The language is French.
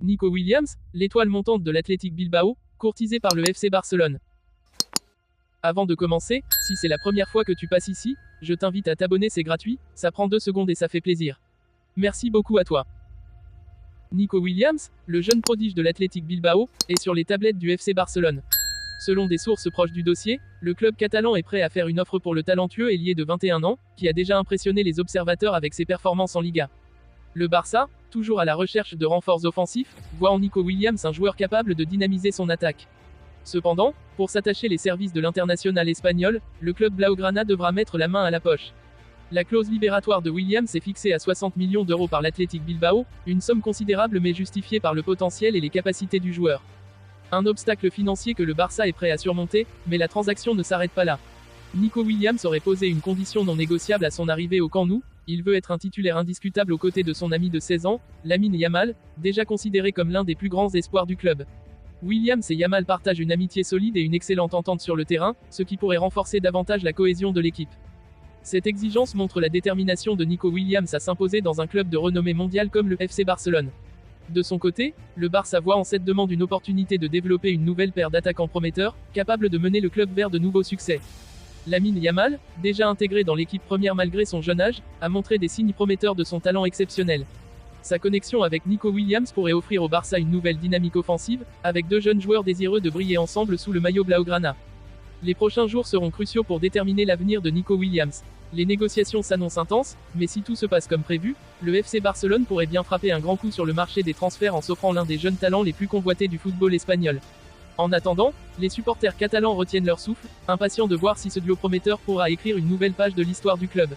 Nico Williams, l'étoile montante de l'Athletic Bilbao, courtisé par le FC Barcelone. Avant de commencer, si c'est la première fois que tu passes ici, je t'invite à t'abonner, c'est gratuit, ça prend 2 secondes et ça fait plaisir. Merci beaucoup à toi. Nico Williams, le jeune prodige de l'Athletic Bilbao, est sur les tablettes du FC Barcelone. Selon des sources proches du dossier, le club catalan est prêt à faire une offre pour le talentueux ailier de 21 ans, qui a déjà impressionné les observateurs avec ses performances en Liga. Le Barça, toujours à la recherche de renforts offensifs, voit en Nico Williams un joueur capable de dynamiser son attaque. Cependant, pour s'attacher les services de l'international espagnol, le club blaugrana devra mettre la main à la poche. La clause libératoire de Williams est fixée à 60 millions d'euros par l'Athletic Bilbao, une somme considérable mais justifiée par le potentiel et les capacités du joueur. Un obstacle financier que le Barça est prêt à surmonter, mais la transaction ne s'arrête pas là. Nico Williams aurait posé une condition non négociable à son arrivée au Camp Nou, il veut être un titulaire indiscutable aux côtés de son ami de 16 ans, Lamine Yamal, déjà considéré comme l'un des plus grands espoirs du club. Williams et Yamal partagent une amitié solide et une excellente entente sur le terrain, ce qui pourrait renforcer davantage la cohésion de l'équipe. Cette exigence montre la détermination de Nico Williams à s'imposer dans un club de renommée mondiale comme le FC Barcelone. De son côté, le Barça voit en cette demande une opportunité de développer une nouvelle paire d'attaquants prometteurs, capables de mener le club vers de nouveaux succès. Lamine Yamal, déjà intégré dans l'équipe première malgré son jeune âge, a montré des signes prometteurs de son talent exceptionnel. Sa connexion avec Nico Williams pourrait offrir au Barça une nouvelle dynamique offensive, avec 2 jeunes joueurs désireux de briller ensemble sous le maillot blaugrana. Les prochains jours seront cruciaux pour déterminer l'avenir de Nico Williams. Les négociations s'annoncent intenses, mais si tout se passe comme prévu, le FC Barcelone pourrait bien frapper un grand coup sur le marché des transferts en s'offrant l'un des jeunes talents les plus convoités du football espagnol. En attendant, les supporters catalans retiennent leur souffle, impatients de voir si ce duo prometteur pourra écrire une nouvelle page de l'histoire du club.